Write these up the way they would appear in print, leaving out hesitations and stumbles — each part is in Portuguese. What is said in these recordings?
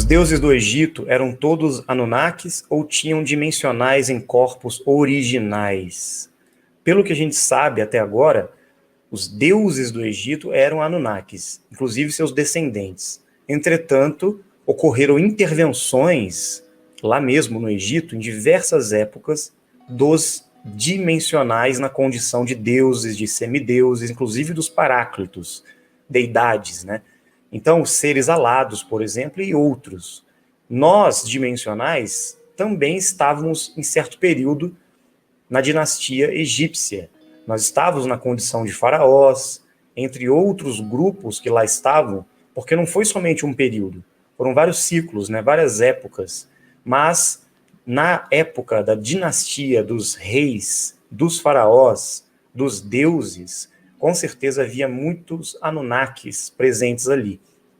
deuses do Egito eram todos Anunnakis ou tinham dimensionais em corpos originais? Pelo que a gente sabe até agora, os deuses do Egito eram Anunnakis, inclusive seus descendentes. Entretanto, ocorreram intervenções lá mesmo no Egito, em diversas épocas, dos dimensionais na condição de deuses, de semideuses, inclusive dos paráclitos, deidades, né? Então, os seres alados, por exemplo, e outros. Nós, dimensionais, também estávamos, em certo período, na dinastia egípcia. Nós estávamos na condição de faraós, entre outros grupos que lá estavam, porque não foi somente um período, foram vários ciclos, né, várias épocas. Mas, na época da dinastia dos reis, dos faraós, dos deuses, com certeza havia muitos Anunnakis presentes ali.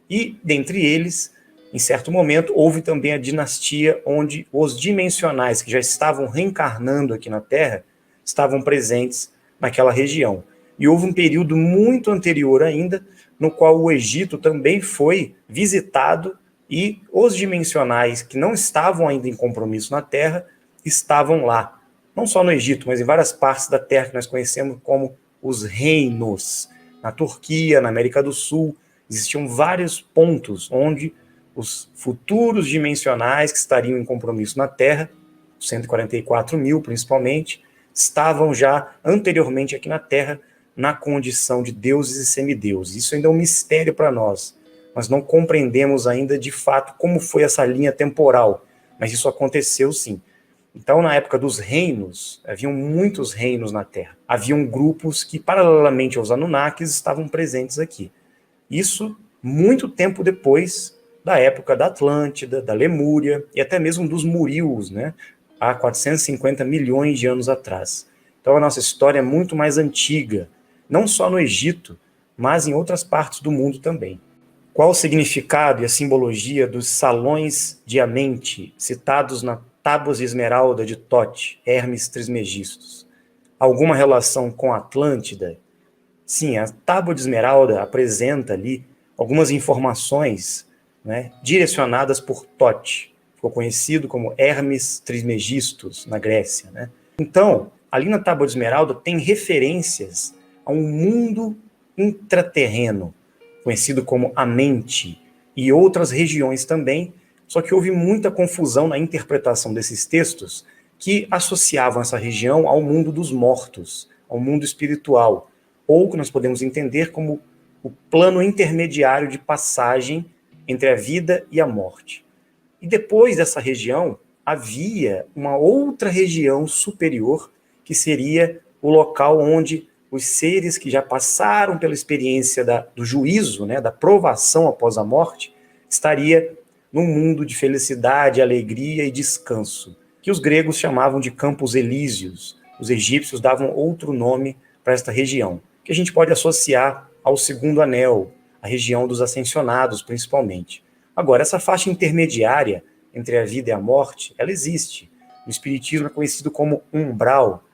E, dentre eles, em certo momento, houve também a dinastia onde os dimensionais que já estavam reencarnando aqui na Terra estavam presentes naquela região. E houve um período muito anterior ainda, no qual o Egito também foi visitado e os dimensionais que não estavam ainda em compromisso na Terra estavam lá. Não só no Egito, mas em várias partes da Terra que nós conhecemos como os reinos. Na Turquia, na América do Sul, existiam vários pontos onde os futuros dimensionais que estariam em compromisso na Terra, 144 mil principalmente, estavam já anteriormente aqui na Terra na condição de deuses e semideuses. Isso ainda é um mistério para nós. Nós não compreendemos ainda de fato como foi essa linha temporal, mas isso aconteceu sim. Então, na época dos reinos, haviam muitos reinos na Terra. Haviam grupos que, paralelamente aos Anunnakis, estavam presentes aqui. Isso muito tempo depois da época da Atlântida, da Lemúria e até mesmo dos Murios, né? Há 450 milhões de anos atrás. Então, a nossa história é muito mais antiga, não só no Egito, mas em outras partes do mundo também. Qual o significado e a simbologia dos salões de Amente, citados na Tábuas de Esmeralda de Tote, Hermes Trismegistus? Alguma relação com a Atlântida? Sim, a Tábua de Esmeralda apresenta ali algumas informações, né, direcionadas por Tote. Ficou conhecido como Hermes Trismegistus, na Grécia, né? Então, ali na Tábua de Esmeralda tem referências a um mundo intraterreno, conhecido como a Mente, e outras regiões também, só que houve muita confusão na interpretação desses textos que associavam essa região ao mundo dos mortos, ao mundo espiritual, ou que nós podemos entender como o plano intermediário de passagem entre a vida e a morte. E depois dessa região, havia uma outra região superior, que seria o local onde os seres que já passaram pela experiência do juízo, né, da provação após a morte, estaria num mundo de felicidade, alegria e descanso, que os gregos chamavam de Campos Elíseos. Os egípcios davam outro nome para esta região, que a gente pode associar ao segundo anel, a região dos ascensionados, principalmente. Agora, essa faixa intermediária entre a vida e a morte, ela existe. No Espiritismo é conhecido como umbral.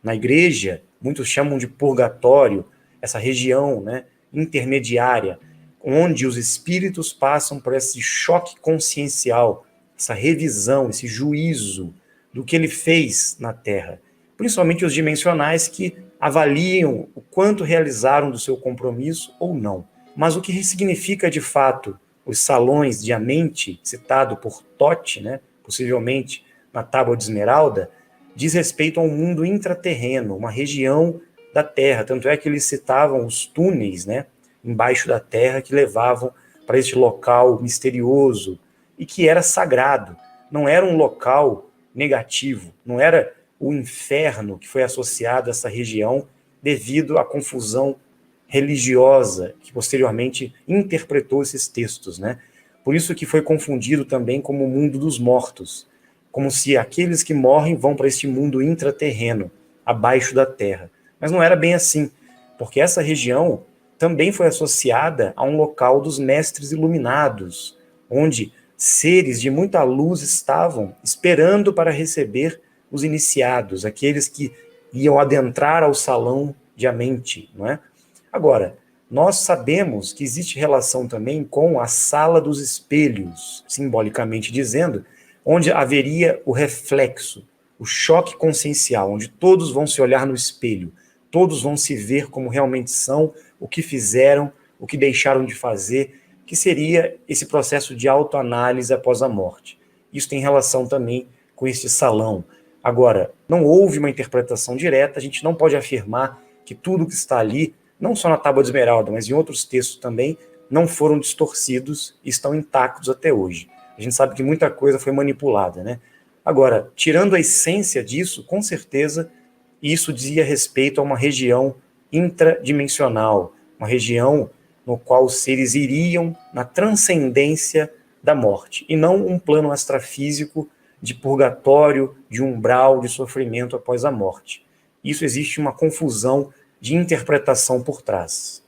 Na igreja, muitos chamam de purgatório, essa região, né, intermediária, onde os espíritos passam por esse choque consciencial, essa revisão, esse juízo do que ele fez na Terra. Principalmente os dimensionais que avaliam o quanto realizaram do seu compromisso ou não. Mas o que significa, de fato, os salões de Amente, citado por Tote, né, possivelmente na Tábua de Esmeralda, diz respeito a um mundo intraterreno, uma região da Terra. Tanto é que eles citavam os túneis, né, embaixo da Terra, que levavam para este local misterioso e que era sagrado. Não era um local negativo, não era o inferno que foi associado a essa região devido à confusão religiosa que posteriormente interpretou esses textos, né? Por isso que foi confundido também como o mundo dos mortos, como se aqueles que morrem vão para este mundo intraterreno, abaixo da terra. Mas não era bem assim, porque essa região também foi associada a um local dos mestres iluminados, onde seres de muita luz estavam esperando para receber os iniciados, aqueles que iam adentrar ao salão de Amente, não é? Agora, Nós sabemos que existe relação também com a sala dos espelhos, simbolicamente dizendo, onde haveria o reflexo, o choque consciencial, onde todos vão se olhar no espelho, todos vão se ver como realmente são, o que fizeram, o que deixaram de fazer, que seria esse processo de autoanálise após a morte. Isso tem relação também com este salão. Agora, não houve uma interpretação direta, a gente não pode afirmar que tudo que está ali, não só na Tábua de Esmeralda, mas em outros textos também, não foram distorcidos e estão intactos até hoje. A gente sabe que muita coisa foi manipulada, né? Agora, tirando a essência disso, com certeza, isso dizia respeito a uma região intradimensional, uma região no qual os seres iriam na transcendência da morte, e não um plano extrafísico de purgatório, de umbral, de sofrimento após a morte. Isso existe uma confusão de interpretação por trás.